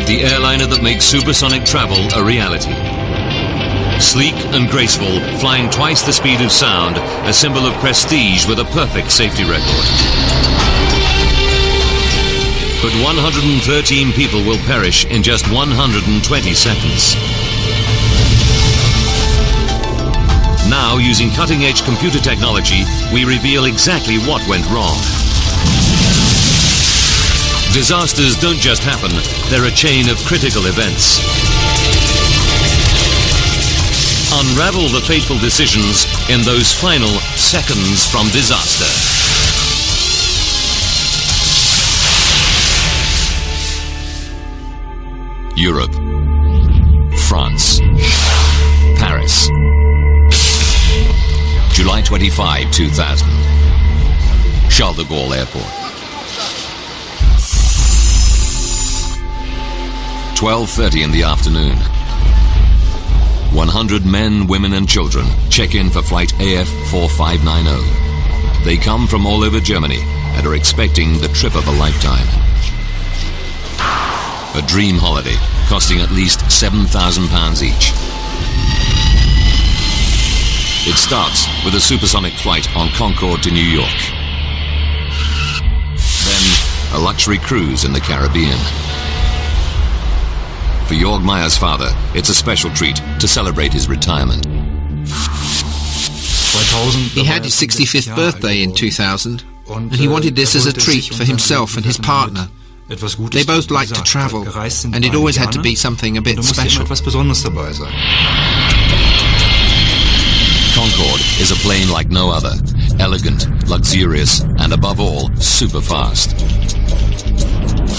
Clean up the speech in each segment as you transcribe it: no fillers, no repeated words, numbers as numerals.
the airliner that makes supersonic travel a reality. Sleek and graceful, flying twice the speed of sound, a symbol of prestige with a perfect safety record. But 113 people will perish in just 120 seconds. Now, using cutting-edge computer technology, we reveal exactly what went wrong. Disasters don't just happen, they're a chain of critical events. Unravel the fateful decisions in those final seconds from disaster. Europe, France, Paris. July 25, 2000. Charles de Gaulle Airport. 12:30 in the afternoon. 100 men, women and children check in for flight AF4590. They come from all over Germany and are expecting the trip of a lifetime. A dream holiday costing at least £7,000 each. It starts with a supersonic flight on Concorde to New York. Then a luxury cruise in the Caribbean. For Jörg Meyer's father, it's a special treat to celebrate his retirement. He had his 65th birthday in 2000, and he wanted this as a treat for himself and his partner. They both liked to travel, and it always had to be something a bit special. Concorde is a plane like no other, elegant, luxurious, and above all, super fast.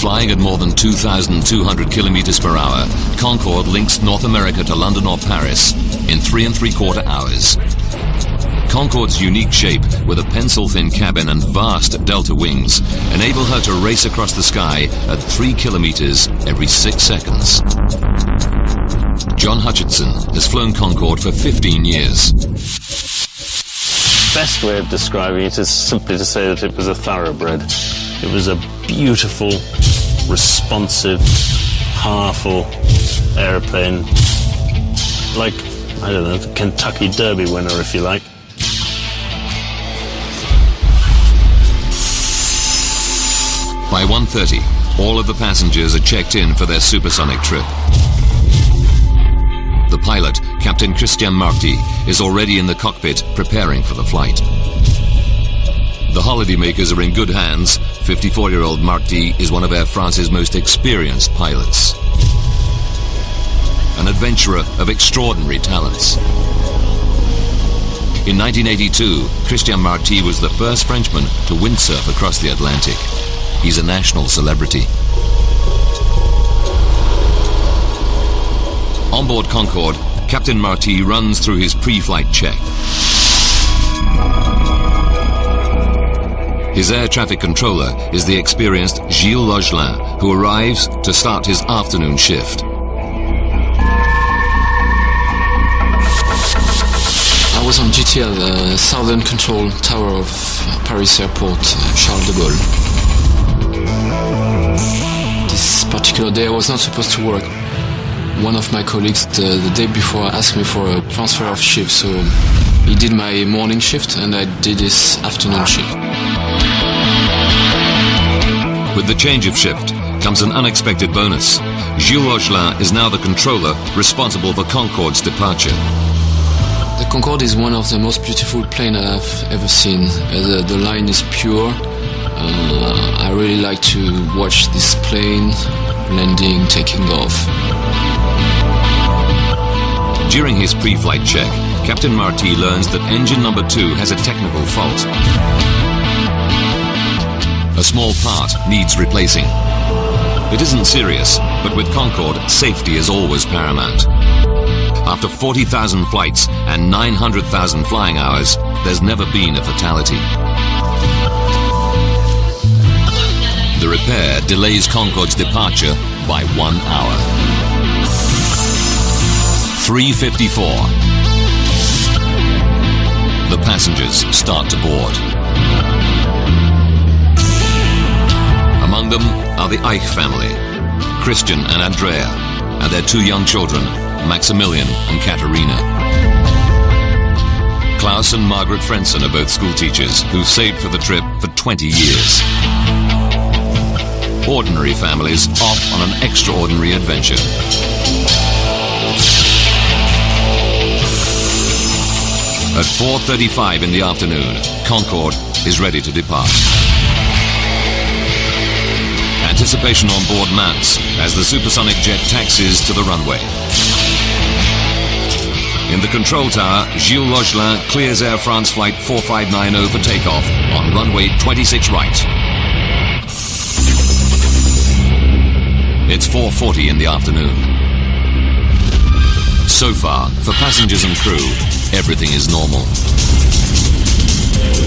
Flying at more than 2,200 kilometers per hour, Concorde links North America to London or Paris in 3 3/4 hours. Concorde's unique shape, with a pencil-thin cabin and vast delta wings, enable her to race across the sky at 3 kilometers every 6 seconds. John Hutchinson has flown Concorde for 15 years. Best way of describing it is simply to say that it was a thoroughbred. It was a beautiful, responsive, powerful airplane, like, I don't know, the Kentucky Derby winner, if you like. By 1:30, all of the passengers are checked in for their supersonic trip. The pilot, Captain Christian Marty, is already in the cockpit preparing for the flight. The holidaymakers are in good hands. 54-year-old Marty is one of Air France's most experienced pilots. An adventurer of extraordinary talents. In 1982, Christian Marty was the first Frenchman to windsurf across the Atlantic. He's a national celebrity. On board Concorde, Captain Marty runs through his pre-flight check. His air traffic controller is the experienced Gilles Logelin, who arrives to start his afternoon shift. I was on GTL, the Southern Control Tower of Paris Airport, Charles de Gaulle. This particular day I was not supposed to work. One of my colleagues the day before asked me for a transfer of shift, so he did my morning shift and I did his afternoon shift. With the change of shift comes an unexpected bonus. Gilles Logelin is now the controller responsible for Concorde's departure. The Concorde is one of the most beautiful planes I've ever seen. The line is pure. I really like to watch this plane landing, taking off. During his pre-flight check, Captain Marty learns that engine number 2 has a technical fault. A small part needs replacing. It isn't serious, but with Concorde, safety is always paramount. After 40,000 flights and 900,000 flying hours, there's never been a fatality. The repair delays Concorde's departure by 1 hour. 3:54. The passengers start to board. Among them are the Eich family. Christian and Andrea, and their 2 young children, Maximilian and Katerina. Klaus and Margaret Frenson are both school teachers who've saved for the trip for 20 years. Ordinary families off on an extraordinary adventure. At 4:35 in the afternoon, Concorde is ready to depart. Anticipation on board mounts as the supersonic jet taxis to the runway. In the control tower, Gilles Logelin clears Air France flight 4590 for takeoff on runway 26 right. It's 4:40 in the afternoon. So far, for passengers and crew, everything is normal.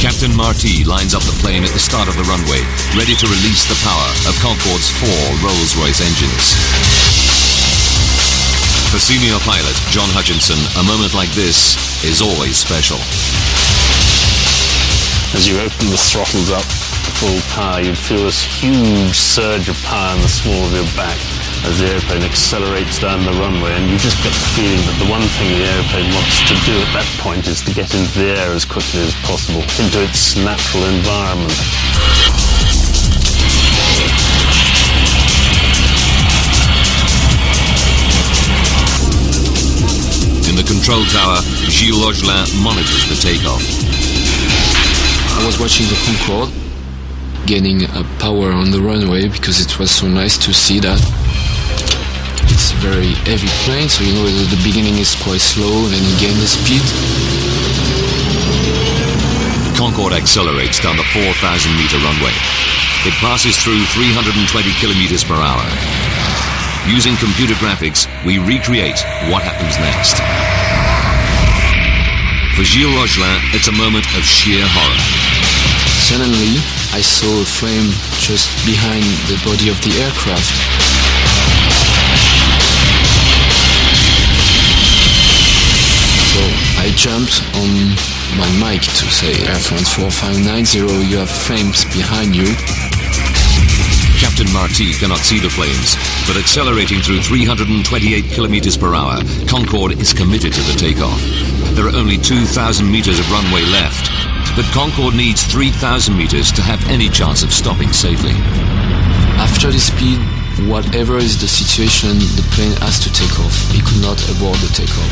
Captain Marty lines up the plane at the start of the runway, ready to release the power of Concorde's 4 Rolls-Royce engines. For senior pilot John Hutchinson, a moment like this is always special. As you open the throttles up to full power, you'd feel this huge surge of power in the small of your back as the airplane accelerates down the runway, and you just get the feeling that the one thing the airplane wants to do at that point is to get into the air as quickly as possible, into its natural environment. In the control tower, Gilles Logelin monitors the takeoff. I was watching the Concorde gaining power on the runway because it was so nice to see that. It's a very heavy plane, so you know at the beginning is quite slow and then you gain the speed. Concorde accelerates down the 4,000-meter runway. It passes through 320 kilometers per hour. Using computer graphics, we recreate what happens next. For Gilles Logelin, it's a moment of sheer horror. Suddenly, I saw a flame just behind the body of the aircraft. So I jumped on my mic to say, Air France 4590, you have flames behind you. Captain Marty cannot see the flames, but accelerating through 328 kilometers per hour, Concorde is committed to the takeoff. There are only 2,000 meters of runway left, but Concorde needs 3,000 meters to have any chance of stopping safely. After the speed, whatever is the situation, the plane has to take off. It could not abort the takeoff.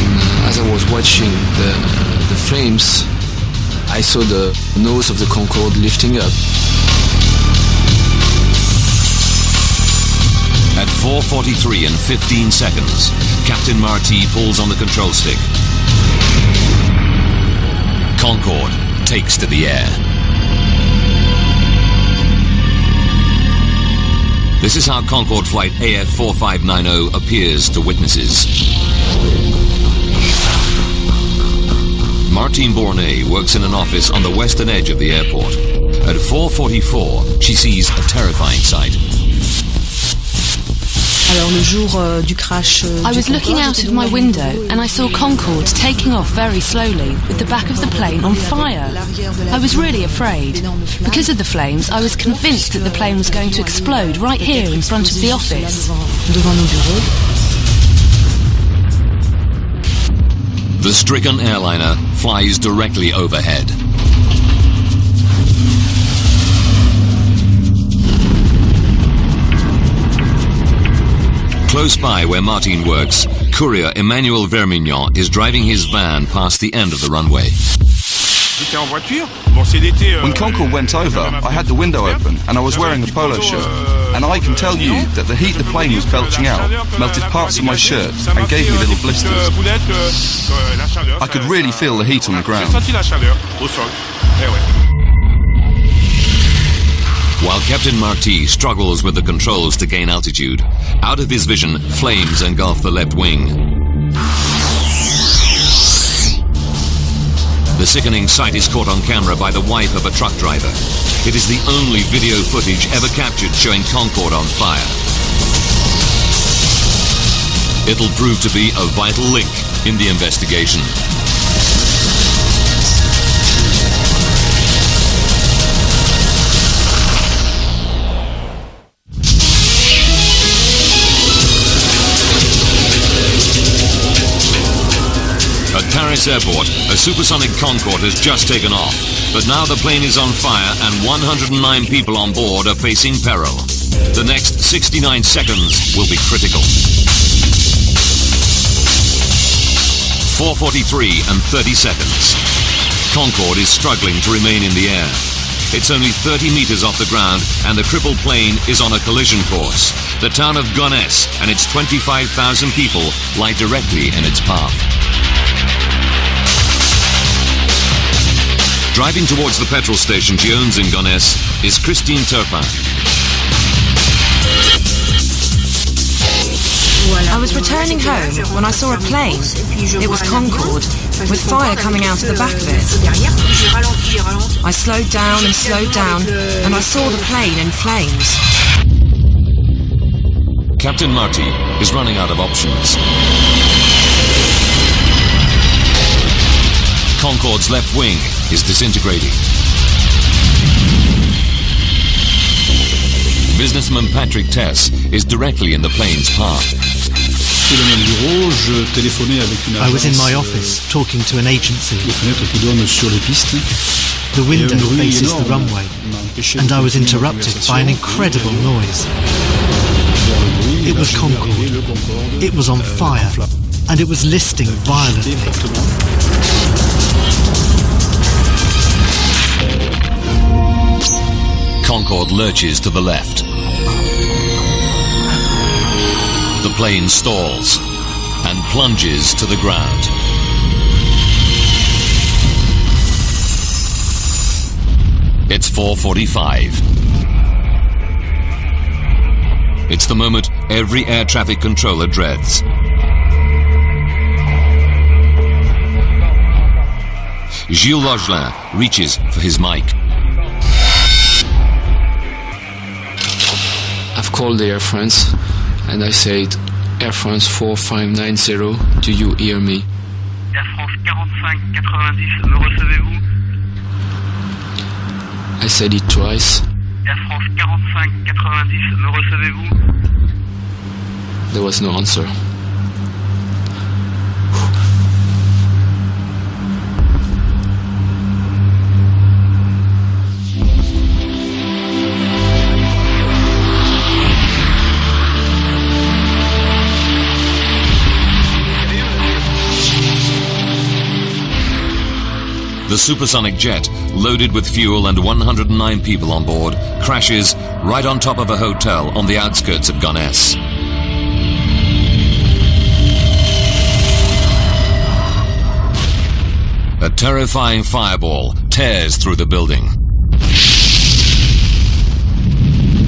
And as I was watching the flames, I saw the nose of the Concorde lifting up. At 4:43 and 15 seconds, Captain Marty pulls on the control stick. Concorde takes to the air. This is how Concorde flight AF 4590 appears to witnesses. Martine Bournet works in an office on the western edge of the airport. At 4:44, she sees a terrifying sight. I was looking out of my window and I saw Concorde taking off very slowly with the back of the plane on fire. I was really afraid. Because of the flames, I was convinced that the plane was going to explode right here in front of the office. The stricken airliner flies directly overhead. Close by where Martine works, courier Emmanuel Vermignon is driving his van past the end of the runway. When Concorde went over, I had the window open and I was wearing a polo shirt. And I can tell you that the heat the plane was belching out melted parts of my shirt and gave me little blisters. I could really feel the heat on the ground. While Captain Marty struggles with the controls to gain altitude, out of his vision, flames engulf the left wing. The sickening sight is caught on camera by the wife of a truck driver. It is the only video footage ever captured showing Concorde on fire. It'll prove to be a vital link in the investigation. Gonesse Airport, a supersonic Concorde has just taken off. But now the plane is on fire and 109 people on board are facing peril. The next 69 seconds will be critical. 4:43 and 30 seconds. Concorde is struggling to remain in the air. It's only 30 meters off the ground and the crippled plane is on a collision course. The town of Gonesse and its 25,000 people lie directly in its path. Driving towards the petrol station she owns in Gonesse is Christine Turpin. I was returning home when I saw a plane. It was Concorde, with fire coming out of the back of it. I slowed down, and I saw the plane in flames. Captain Marty is running out of options. Concorde's left wing is disintegrating. Businessman Patrick Tess is directly in the plane's path. I was in my office talking to an agency. The window faces the runway, and I was interrupted by an incredible noise. It was Concorde. It was on fire, and it was listing violently. Concorde lurches to the left. The plane stalls and plunges to the ground. It's 4:45. It's the moment every air traffic controller dreads. Gilles Logelin reaches for his mic. I've called the Air France and I said, Air France 4590, do you hear me? Air France 4590, me recevez-vous? I said it twice. Air France 4590, me recevez-vous? There was no answer. The supersonic jet, loaded with fuel and 109 people on board, crashes right on top of a hotel on the outskirts of Gonesse. A terrifying fireball tears through the building.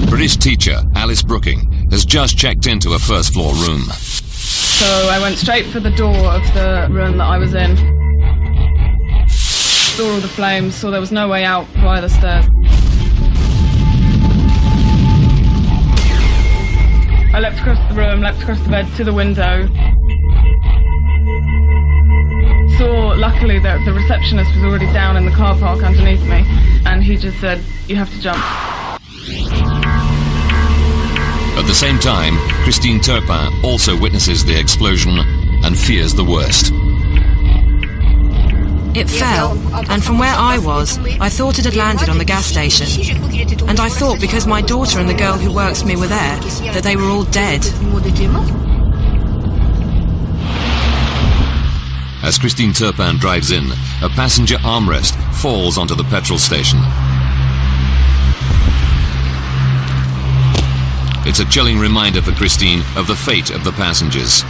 British teacher Alice Brooking has just checked into a first-floor room. So I went straight for the door of the room that I was in. Saw all the flames, saw there was no way out via the stairs. I leapt across the room, leapt across the bed to the window. Saw, luckily, that the receptionist was already down in the car park underneath me, and he just said, "You have to jump." At the same time, Christine Turpin also witnesses the explosion and fears the worst. It fell, and from where I was, I thought it had landed on the gas station. And I thought because my daughter and the girl who works for me were there, that they were all dead. As Christine Turpin drives in, a passenger armrest falls onto the petrol station. It's a chilling reminder for Christine of the fate of the passengers.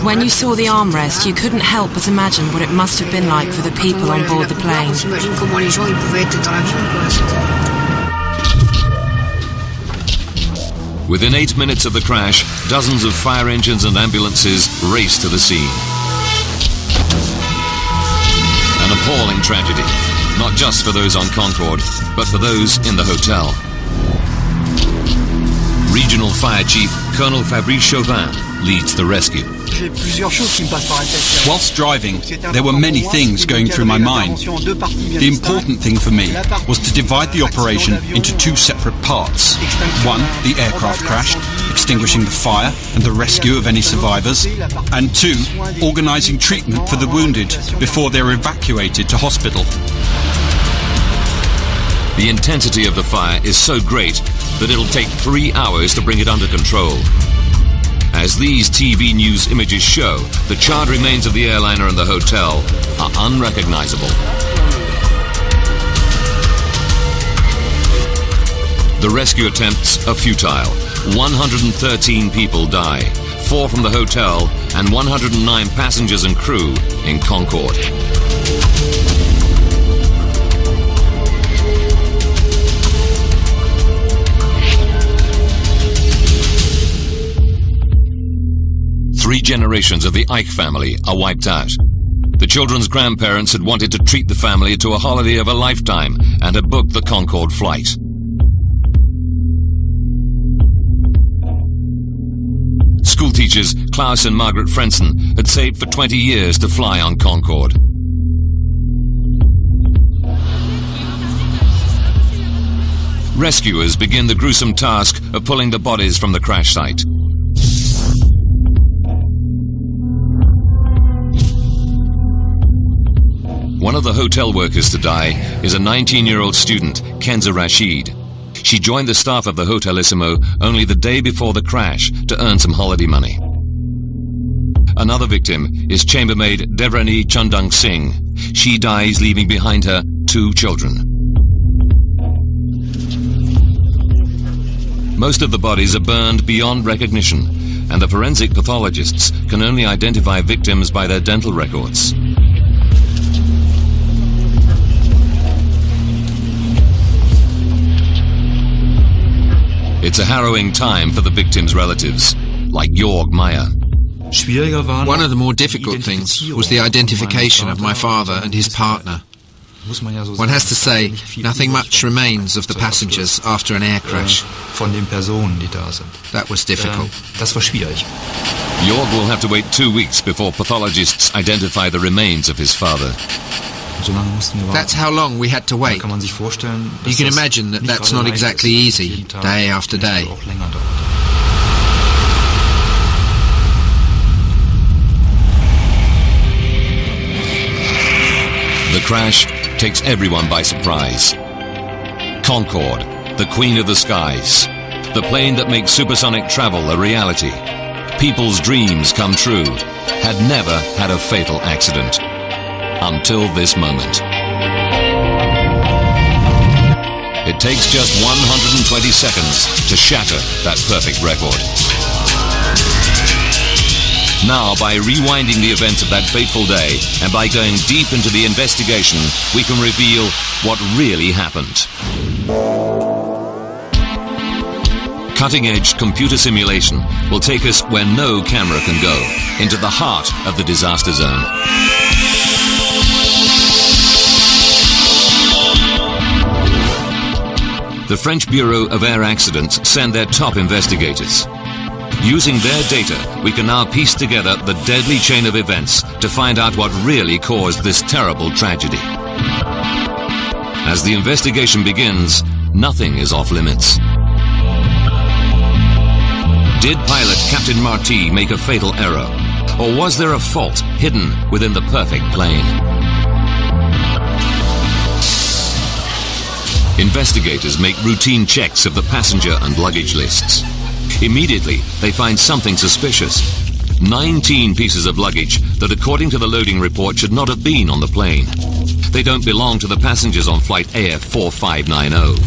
When you saw the armrest, you couldn't help but imagine what it must have been like for the people on board the plane. Within 8 minutes of the crash, dozens of fire engines and ambulances race to the scene. An appalling tragedy, not just for those on Concorde, but for those in the hotel. Regional Fire Chief Colonel Fabrice Chauvin leads the rescue. Whilst driving, there were many things going through my mind. The important thing for me was to divide the operation into two separate parts. One, the aircraft crashed. extinguishing the fire and the rescue of any survivors, and 2, organising treatment for the wounded before they're evacuated to hospital. The intensity of the fire is so great that it'll take 3 hours to bring it under control. As these TV news images show, the charred remains of the airliner and the hotel are unrecognizable. The rescue attempts are futile. 113 people die, 4 from the hotel and 109 passengers and crew in Concorde. Three generations of the Ike family are wiped out. The children's grandparents had wanted to treat the family to a holiday of a lifetime and had booked the Concorde flight. School teachers Klaus and Margaret Frenson had saved for 20 years to fly on Concorde. Rescuers begin the gruesome task of pulling the bodies from the crash site. One of the hotel workers to die is a 19-year-old student, Kenza Rashid. She joined the staff of the Hotelissimo only the day before the crash to earn some holiday money. Another victim is chambermaid Devrani Chandang Singh. She dies leaving behind her 2 children. Most of the bodies are burned beyond recognition, and the forensic pathologists can only identify victims by their dental records. It's a harrowing time for the victims' relatives, like Jorg Meyer. One of the more difficult things was the identification of my father and his partner. One has to say, nothing much remains of the passengers after an air crash. That was difficult. Jorg will have to wait 2 weeks before pathologists identify the remains of his father. That's how long we had to wait. You can imagine that that's not exactly easy, day after day. The crash takes everyone by surprise. Concorde, the queen of the skies, the plane that makes supersonic travel a reality, people's dreams come true, had never had a fatal accident. Until this moment. It takes just 120 seconds to shatter that perfect record. Now, by rewinding the events of that fateful day and by going deep into the investigation, we can reveal what really happened. Cutting-edge computer simulation will take us where no camera can go, into the heart of the disaster zone. The French Bureau of Air Accidents send their top investigators. Using their data, we can now piece together the deadly chain of events to find out what really caused this terrible tragedy. As the investigation begins, nothing is off limits. Did pilot Captain Marty make a fatal error? Or was there a fault hidden within the perfect plane? Investigators make routine checks of the passenger and luggage lists. Immediately, they find something suspicious. 19 pieces of luggage that, according to the loading report, should not have been on the plane. They don't belong to the passengers on flight AF4590.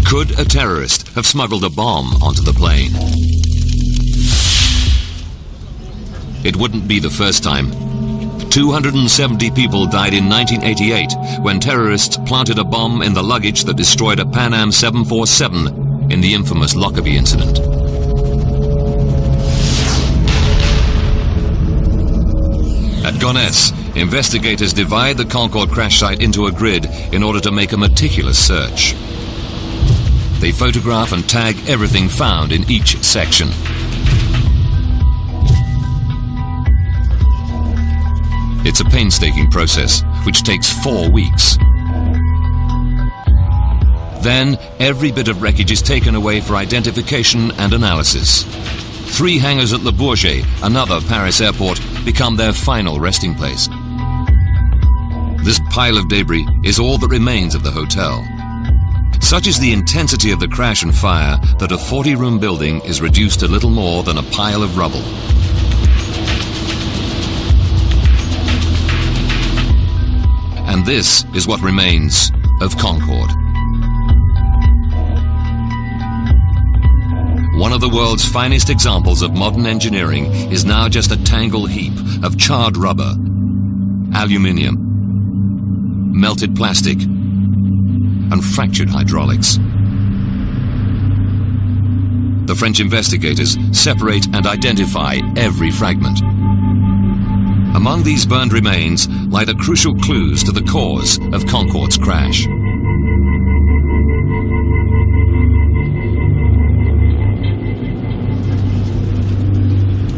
Could a terrorist have smuggled a bomb onto the plane? It wouldn't be the first time. 270 people died in 1988 when terrorists planted a bomb in the luggage that destroyed a Pan Am 747 in the infamous Lockerbie incident. At Gonesse, investigators divide the Concorde crash site into a grid in order to make a meticulous search. They photograph and tag everything found in each section. It's a painstaking process, which takes 4 weeks. Then, every bit of wreckage is taken away for identification and analysis. 3 hangars at Le Bourget, another Paris airport, become their final resting place. This pile of debris is all that remains of the hotel. Such is the intensity of the crash and fire that a 40-room building is reduced to little more than a pile of rubble. And this is what remains of Concorde. One of the world's finest examples of modern engineering is now just a tangled heap of charred rubber, aluminium, melted plastic, and fractured hydraulics. The French investigators separate and identify every fragment. Among these burned remains lie the crucial clues to the cause of Concorde's crash.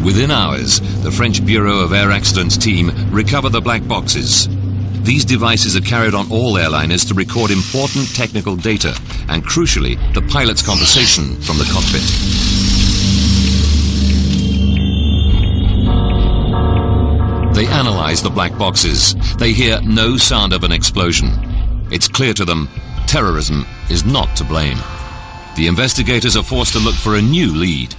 Within hours, the French Bureau of Air Accidents team recover the black boxes. These devices are carried on all airliners to record important technical data and, crucially, the pilot's conversation from the cockpit. They analyze the black boxes. They hear no sound of an explosion. It's clear to them terrorism is not to blame. The investigators are forced to look for a new lead.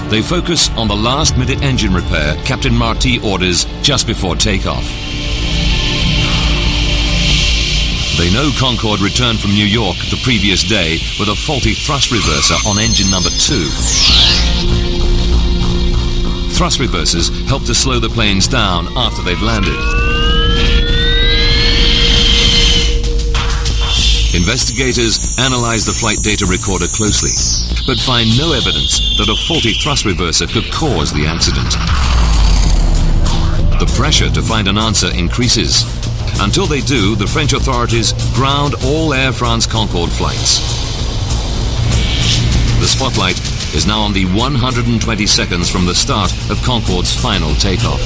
They focus on the last-minute engine repair Captain Marty orders just before takeoff. They know Concorde returned from New York the previous day with a faulty thrust reverser on engine number 2. Thrust reversers help to slow the planes down after they've landed. Investigators analyze the flight data recorder closely, but find no evidence that a faulty thrust reverser could cause the accident. The pressure to find an answer increases. Until they do, the French authorities ground all Air France Concorde flights. The spotlight is now on the 120 seconds from the start of Concorde's final takeoff.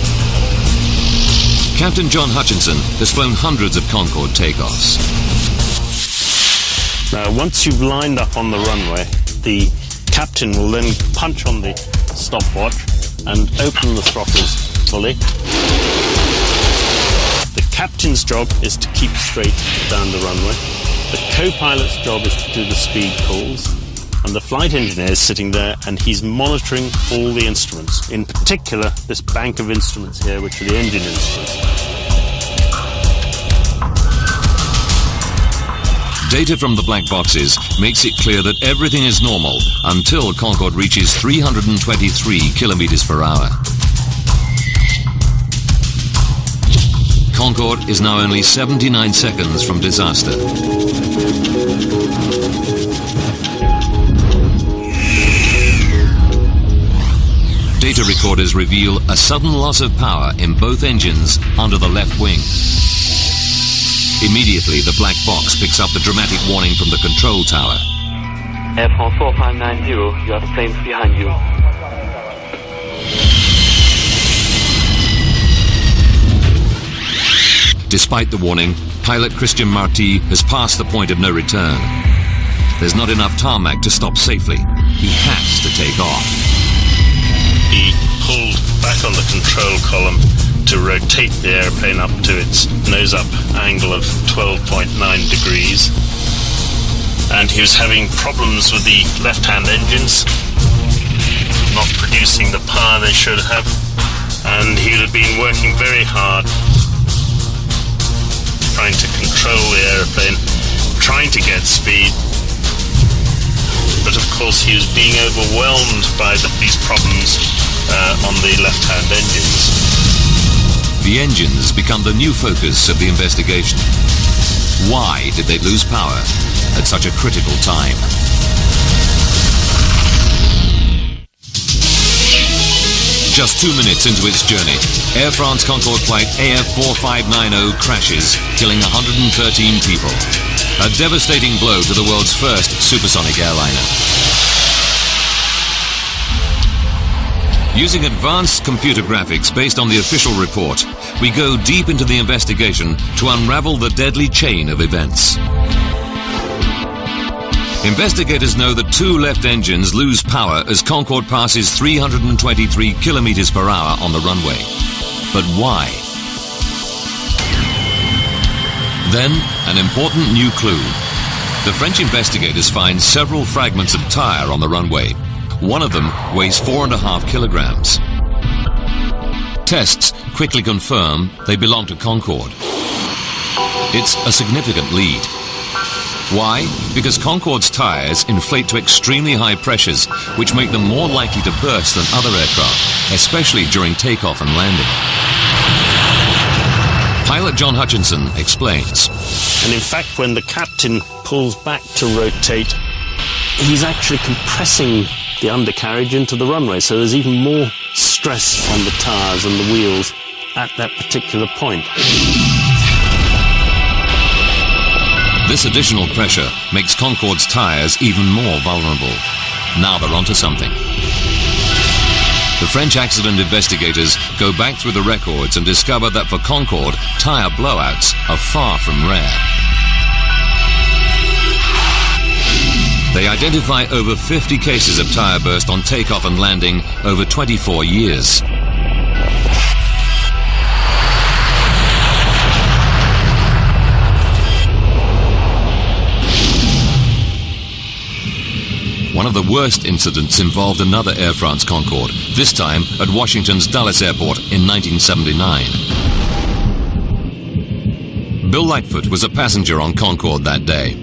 Captain John Hutchinson has flown hundreds of Concorde takeoffs. Now, once you've lined up on the runway, the captain will then punch on the stopwatch and open the throttles fully. The captain's job is to keep straight down the runway. The co-pilot's job is to do the speed calls. And the flight engineer is sitting there and he's monitoring all the instruments. In particular, this bank of instruments here, which are the engine instruments. Data from the black boxes makes it clear that everything is normal until Concorde reaches 323 kilometers per hour. Concorde is now only 79 seconds from disaster. Data recorders reveal a sudden loss of power in both engines under the left wing. Immediately, the black box picks up the dramatic warning from the control tower. Air France 4590, you have planes behind you. Despite the warning, pilot Christian Marty has passed the point of no return. There's not enough tarmac to stop safely. He has to take off. He pulled back on the control column to rotate the airplane up to its nose-up angle of 12.9 degrees. And he was having problems with the left-hand engines, not producing the power they should have. And he had been working very hard, trying to control the airplane, trying to get speed. But of course he was being overwhelmed by these problems on the left-hand engines. The engines become the new focus of the investigation. Why did they lose power at such a critical time? Just 2 minutes into its journey, Air France Concorde flight AF4590 crashes, killing 113 people. A devastating blow to the world's first supersonic airliner. Using advanced computer graphics based on the official report, we go deep into the investigation to unravel the deadly chain of events. Investigators know that two left engines lose power as Concorde passes 323 kilometers per hour on the runway. But why? Then, an important new clue. The French investigators find several fragments of tire on the runway. One of them weighs 4.5 kilograms. Tests quickly confirm they belong to Concorde. It's a significant lead. Why? Because Concorde's tires inflate to extremely high pressures, which make them more likely to burst than other aircraft, especially during takeoff and landing. Pilot John Hutchinson explains. And in fact, when the captain pulls back to rotate, he's actually compressing the undercarriage into the runway, so there's even more stress on the tires and the wheels at that particular point. This additional pressure makes Concorde's tires even more vulnerable. Now they're onto something. The French accident investigators go back through the records and discover that for Concorde, tire blowouts are far from rare. They identify over 50 cases of tire burst on takeoff and landing over 24 years. One of the worst incidents involved another Air France Concorde, this time at Washington's Dulles Airport in 1979. Bill Lightfoot was a passenger on Concorde that day.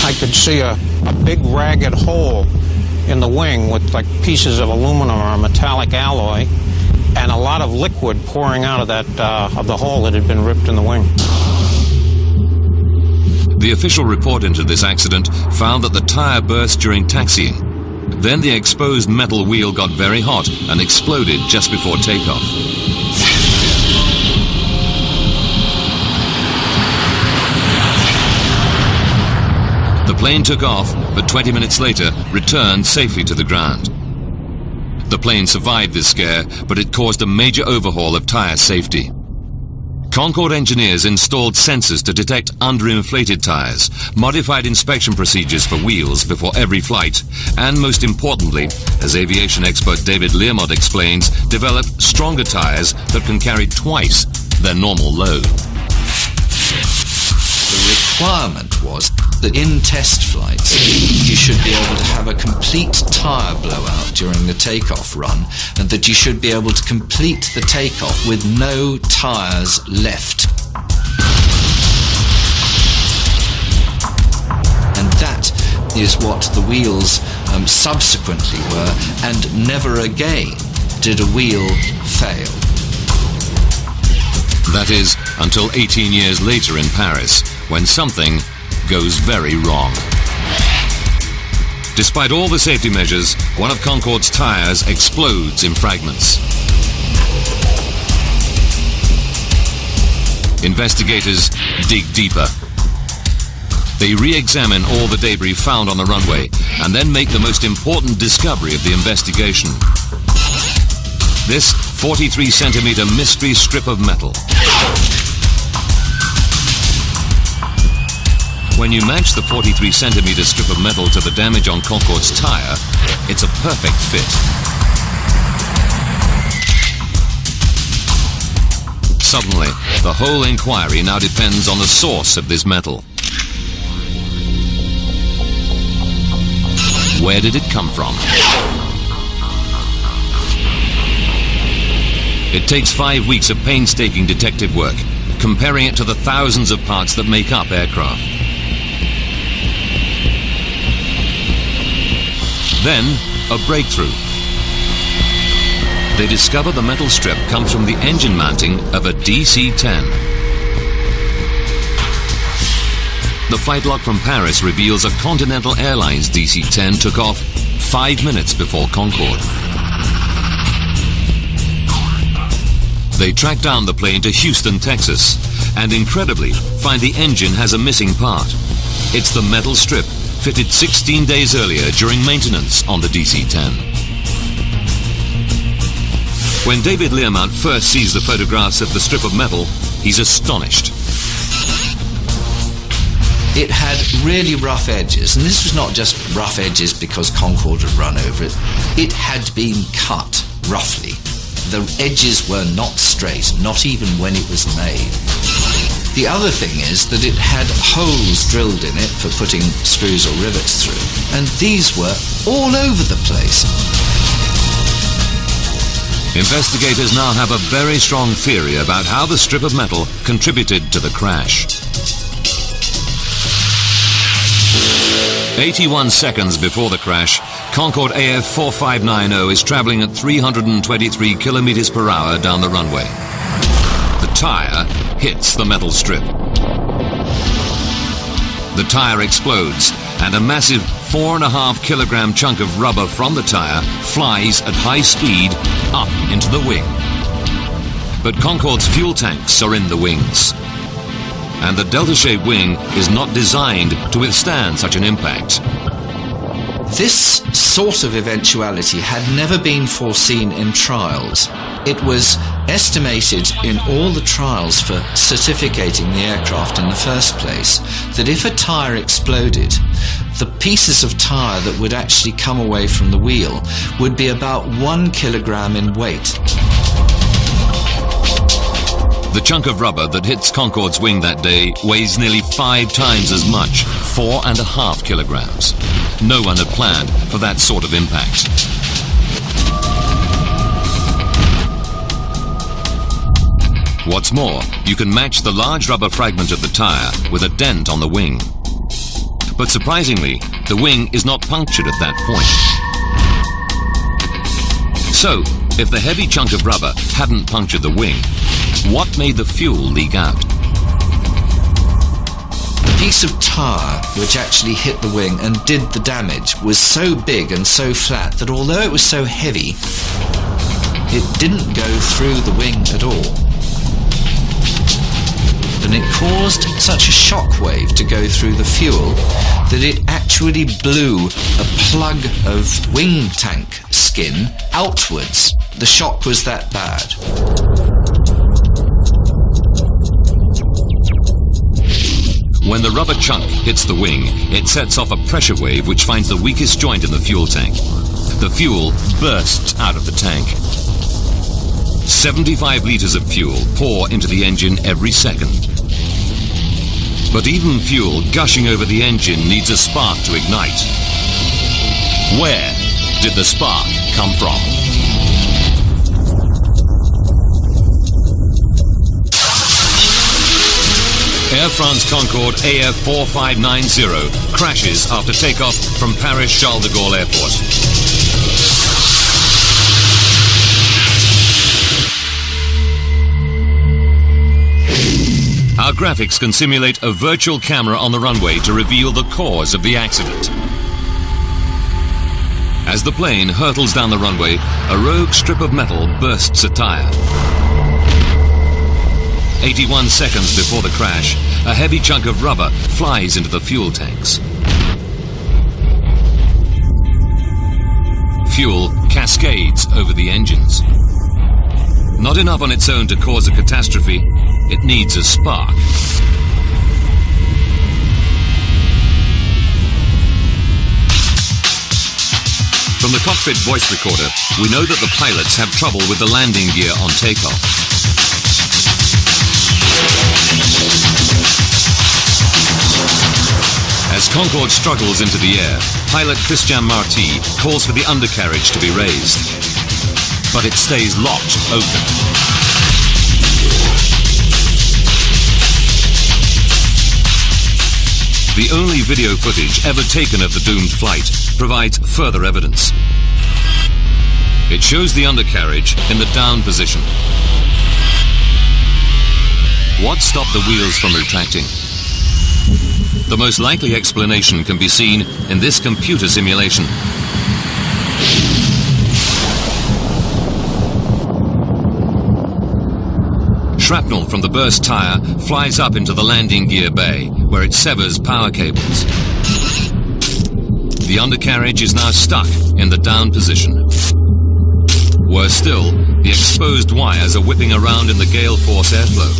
I could see a big ragged hole in the wing with like pieces of aluminum or metallic alloy, and a lot of liquid pouring out of that of the hole that had been ripped in the wing. The official report into this accident found that the tire burst during taxiing. Then the exposed metal wheel got very hot and exploded just before takeoff. The plane took off, but 20 minutes later returned safely to the ground. The plane survived this scare, but it caused a major overhaul of tire safety. Concorde engineers installed sensors to detect underinflated tires, modified inspection procedures for wheels before every flight, and most importantly, as aviation expert David Learmont explains, developed stronger tires that can carry twice their normal load. The requirement was that in test flights you should be able to have a complete tyre blowout during the takeoff run, and that you should be able to complete the takeoff with no tyres left. And that is what the wheels subsequently were, and never again did a wheel fail. That is, until 18 years later in Paris, when something goes very wrong. Despite all the safety measures, one of Concorde's tires explodes in fragments. Investigators dig deeper. They re-examine all the debris found on the runway and then make the most important discovery of the investigation. This 43-centimeter mystery strip of metal. When you match the 43-centimeter strip of metal to the damage on Concorde's tire, it's a perfect fit. Suddenly, the whole inquiry now depends on the source of this metal. Where did it come from? It takes 5 weeks of painstaking detective work, comparing it to the thousands of parts that make up aircraft. Then, a breakthrough. They discover the metal strip comes from the engine mounting of a DC-10. The flight log from Paris reveals a Continental Airlines DC-10 took off 5 minutes before Concorde. They track down the plane to Houston, Texas, and incredibly find the engine has a missing part. It's the metal strip fitted 16 days earlier during maintenance on the DC-10. When David Learmount first sees the photographs of the strip of metal, he's astonished. It had really rough edges, and this was not just rough edges because Concorde had run over it. It had been cut roughly. The edges were not straight, not even when it was made. The other thing is that it had holes drilled in it for putting screws or rivets through, and these were all over the place. Investigators now have a very strong theory about how the strip of metal contributed to the crash. 81 seconds before the crash, Concorde AF4590 is traveling at 323 kilometers per hour down the runway. The tire hits the metal strip. The tire explodes, and a massive 4.5 kilogram chunk of rubber from the tire flies at high speed up into the wing. But Concorde's fuel tanks are in the wings, and the delta-shaped wing is not designed to withstand such an impact. This sort of eventuality had never been foreseen in trials. It was estimated in all the trials for certificating the aircraft in the first place that if a tyre exploded, the pieces of tyre that would actually come away from the wheel would be about 1 kilogram in weight. The chunk of rubber that hits Concorde's wing that day weighs nearly 5 times as much, 4.5 kilograms. No one had planned for that sort of impact. What's more, you can match the large rubber fragment of the tire with a dent on the wing. But surprisingly, the wing is not punctured at that point. So, if the heavy chunk of rubber hadn't punctured the wing, what made the fuel leak out? The piece of tire which actually hit the wing and did the damage was so big and so flat that although it was so heavy, it didn't go through the wing at all. And it caused such a shock wave to go through the fuel that it actually blew a plug of wing tank skin outwards. The shock was that bad. When the rubber chunk hits the wing, it sets off a pressure wave which finds the weakest joint in the fuel tank. The fuel bursts out of the tank. 75 litres of fuel pour into the engine every second. But even fuel gushing over the engine needs a spark to ignite. Where did the spark come from? Air France Concorde AF4590 crashes after takeoff from Paris Charles de Gaulle Airport. Our graphics can simulate a virtual camera on the runway to reveal the cause of the accident. As the plane hurtles down the runway, a rogue strip of metal bursts a tire. 81 seconds before the crash, a heavy chunk of rubber flies into the fuel tanks. Fuel cascades over the engines. Not enough on its own to cause a catastrophe, it needs a spark. From the cockpit voice recorder, we know that the pilots have trouble with the landing gear on takeoff. As Concorde struggles into the air, pilot Christian Marty calls for the undercarriage to be raised. But it stays locked open. The only video footage ever taken of the doomed flight provides further evidence. It shows the undercarriage in the down position. What stopped the wheels from retracting? The most likely explanation can be seen in this computer simulation. Shrapnel from the burst tire flies up into the landing gear bay, where it severs power cables. The undercarriage is now stuck in the down position. Worse still, the exposed wires are whipping around in the gale force airflow.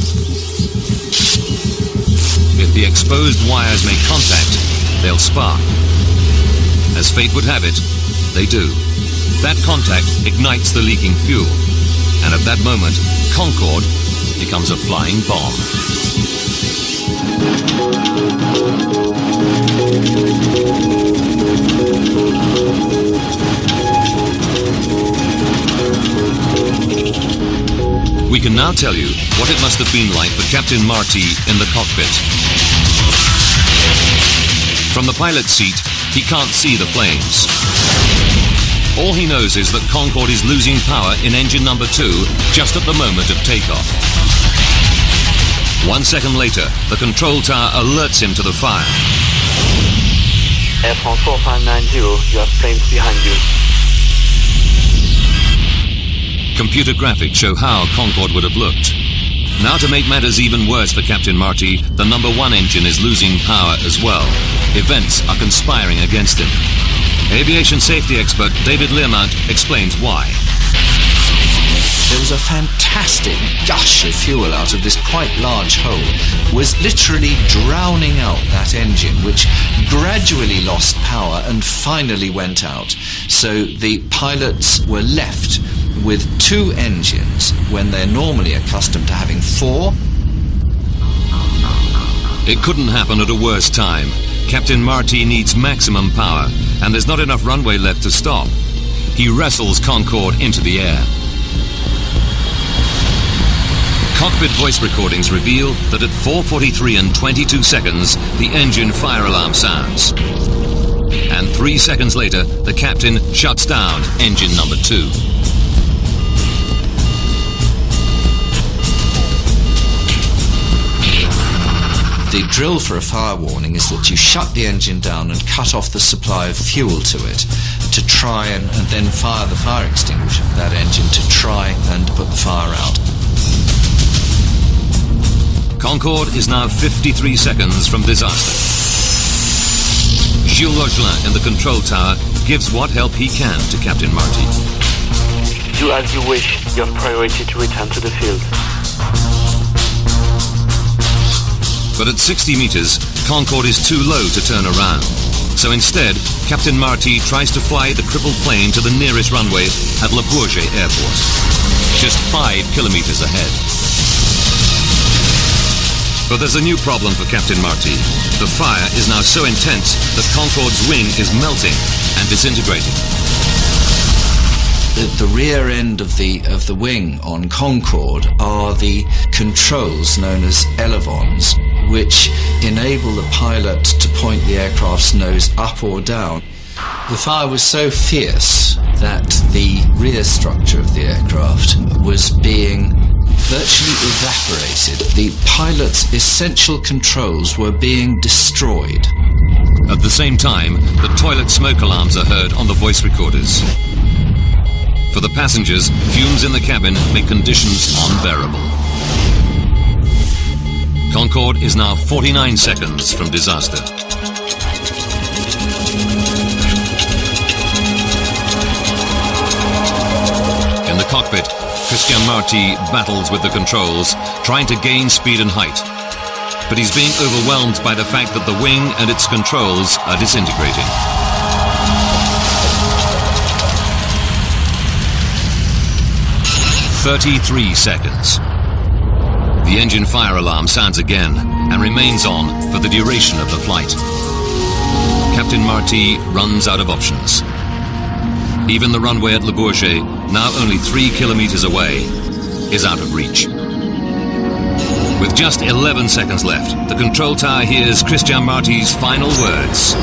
If the exposed wires make contact, they'll spark. As fate would have it, they do. That contact ignites the leaking fuel, and at that moment, Concorde becomes a flying bomb. We can now tell you what it must have been like for Captain Marty in the cockpit. From the pilot's seat, he can't see the flames. All he knows is that Concorde is losing power in engine number 2 just at the moment of takeoff. 1 second later, the control tower alerts him to the fire. Air France 4590, you have flames behind you. Computer graphics show how Concorde would have looked. Now, to make matters even worse for Captain Marty, the number 1 engine is losing power as well. Events are conspiring against him. Aviation safety expert David Learmount explains why. There was a fantastic gush of fuel out of this quite large hole, was literally drowning out that engine, which gradually lost power and finally went out. So the pilots were left with 2 engines when they're normally accustomed to having 4. It couldn't happen at a worse time. Captain Marty needs maximum power, and there's not enough runway left to stop. He wrestles Concorde into the air. Cockpit voice recordings reveal that at 4:43 and 22 seconds, the engine fire alarm sounds. And 3 seconds later, the captain shuts down engine number 2. The drill for a fire warning is that you shut the engine down and cut off the supply of fuel to it to try and then fire the fire extinguisher for that engine to try and put the fire out. Concorde is now 53 seconds from disaster. Gilles Logelin in the control tower gives what help he can to Captain Marty. Do as you wish. You have priority to return to the field. But at 60 meters, Concorde is too low to turn around. So instead, Captain Marty tries to fly the crippled plane to the nearest runway at Le Bourget Airport, just 5 kilometers ahead. But there's a new problem for Captain Marty. The fire is now so intense that Concorde's wing is melting and disintegrating. The rear end of the wing on Concorde are the controls known as elevons, which enable the pilot to point the aircraft's nose up or down. The fire was so fierce that the rear structure of the aircraft was being virtually evaporated. The pilot's essential controls were being destroyed. At the same time, the toilet smoke alarms are heard on the voice recorders. For the passengers, fumes in the cabin make conditions unbearable. Concorde is now 49 seconds from disaster. In the cockpit, Christian Marty battles with the controls, trying to gain speed and height. But he's being overwhelmed by the fact that the wing and its controls are disintegrating. "33 seconds. The engine fire alarm sounds again and remains on for the duration of the flight. Captain Marty runs out of options. Even the runway at Le Bourget, now only 3 kilometers away, is out of reach. With just 11 seconds left, the control tower hears Christian Marty's final words.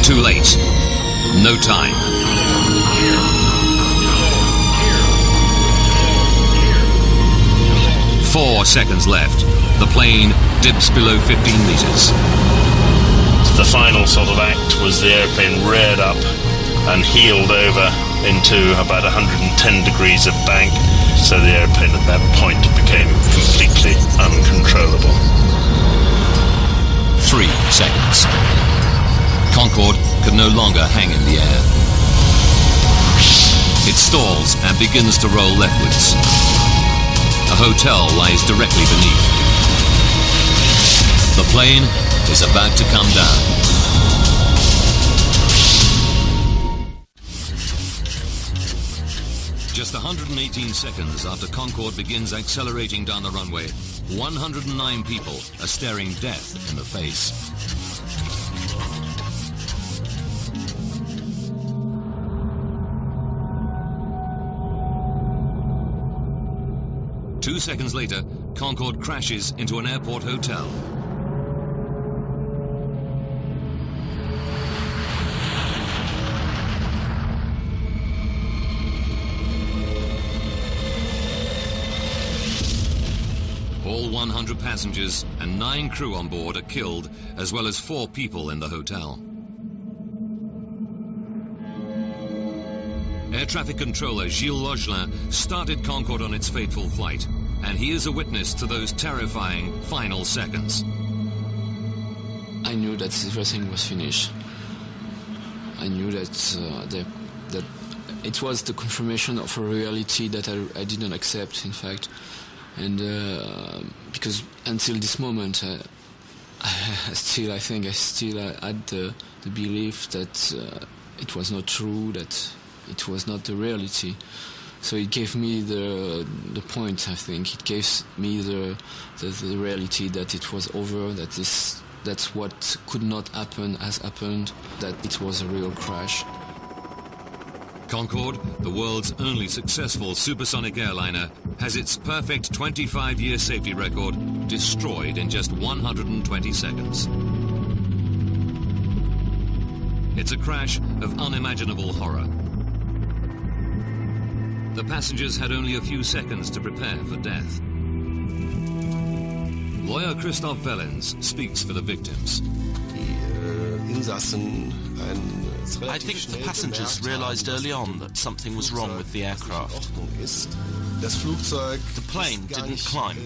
Too late. No time. Four seconds left. The plane dips below 15 meters. The final sort of act was the airplane reared up and heeled over into about 110 degrees of bank, so the airplane at that point became completely uncontrollable. 3 seconds. Concorde could no longer hang in the air. It stalls and begins to roll leftwards. A hotel lies directly beneath. The plane is about to come down. Just 118 seconds after Concorde begins accelerating down the runway, 109 people are staring death in the face. Two seconds later, Concorde crashes into an airport hotel. All 100 passengers and 9 crew on board are killed, as well as 4 people in the hotel. Air traffic controller Gilles Logelin started Concorde on its fateful flight, and he is a witness to those terrifying final seconds. I knew that everything was finished. I knew that that it was the confirmation of a reality that I didn't accept, in fact. And because until this moment, I still had the belief that it was not true, that it was not the reality. So it gave me the point. I think it gave me the reality that it was over, that what could not happen has happened, that it was a real crash. Concorde, the world's only successful supersonic airliner, has its perfect 25-year safety record destroyed in just 120 seconds. It's a crash of unimaginable horror. The passengers had only a few seconds to prepare for death. Lawyer Christoph Wellens speaks for the victims. I think the passengers realized early on that something was wrong with the aircraft. The plane didn't climb.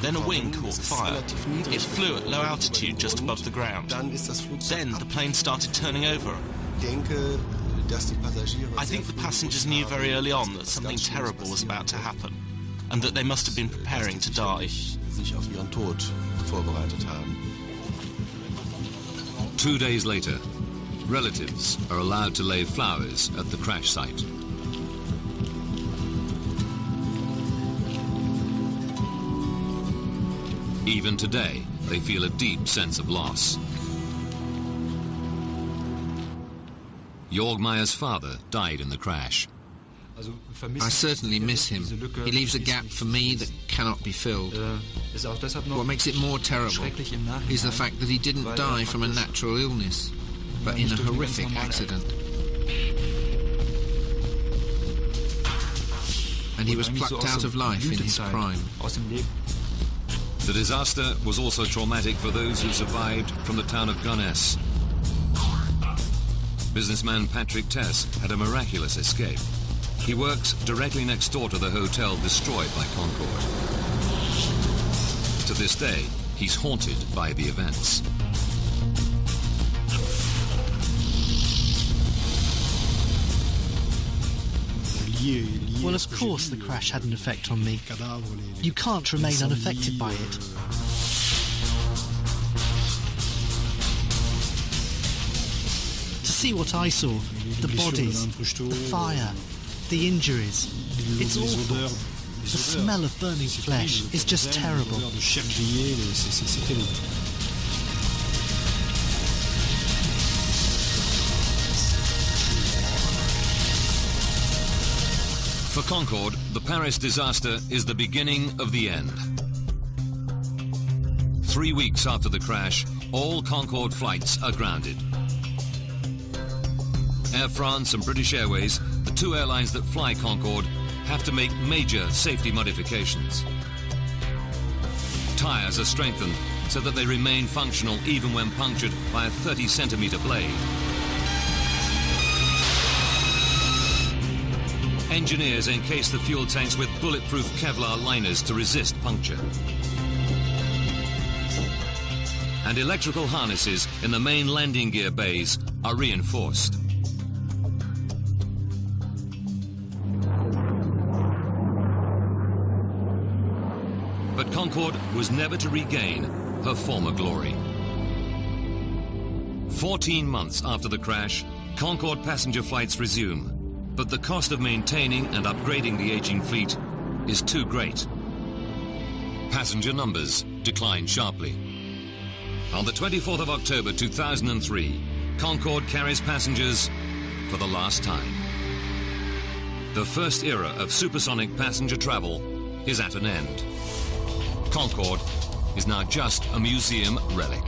Then a wing caught fire. It flew at low altitude just above the ground. Then the plane started turning over. I think the passengers knew very early on that something terrible was about to happen, and that they must have been preparing to die. 2 days later, relatives are allowed to lay flowers at the crash site. Even today, they feel a deep sense of loss. Jörg Meyer's father died in the crash. I certainly miss him. He leaves a gap for me that cannot be filled. What makes it more terrible is the fact that he didn't die from a natural illness, but in a horrific accident. And he was plucked out of life in his prime. The disaster was also traumatic for those who survived from the town of Gonesse. Businessman Patrick Tess had a miraculous escape. He works directly next door to the hotel destroyed by Concorde. To this day, he's haunted by the events. Well, of course the crash had an effect on me. You can't remain unaffected by it. To see what I saw, the bodies, the fire, the injuries, it's awful. The smell of burning flesh is just terrible. For Concorde, the Paris disaster is the beginning of the end. 3 weeks after the crash, all Concorde flights are grounded. Air France and British Airways, the 2 airlines that fly Concorde, have to make major safety modifications. Tires are strengthened so that they remain functional even when punctured by a 30-centimeter blade. Engineers encase the fuel tanks with bulletproof Kevlar liners to resist puncture. And electrical harnesses in the main landing gear bays are reinforced. But Concorde was never to regain her former glory. 14 months after the crash, Concorde passenger flights resume, but the cost of maintaining and upgrading the aging fleet is too great. Passenger numbers decline sharply. On the 24th of October 2003, Concorde carries passengers for the last time. The first era of supersonic passenger travel is at an end. Concorde is now just a museum relic.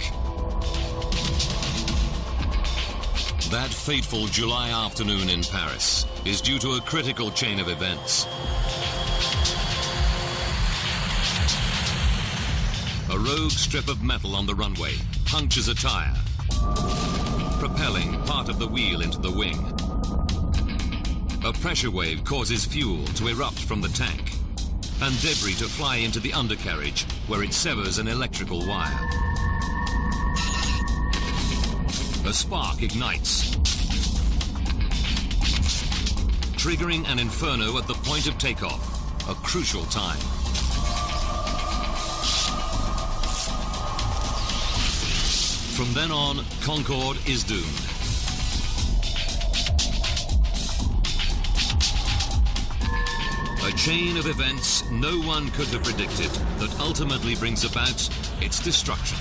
That fateful July afternoon in Paris is due to a critical chain of events. A rogue strip of metal on the runway punctures a tire, propelling part of the wheel into the wing. A pressure wave causes fuel to erupt from the tank and debris to fly into the undercarriage where it severs an electrical wire. A spark ignites, triggering an inferno at the point of takeoff, a crucial time. From then on, Concorde is doomed. A chain of events no one could have predicted that ultimately brings about its destruction.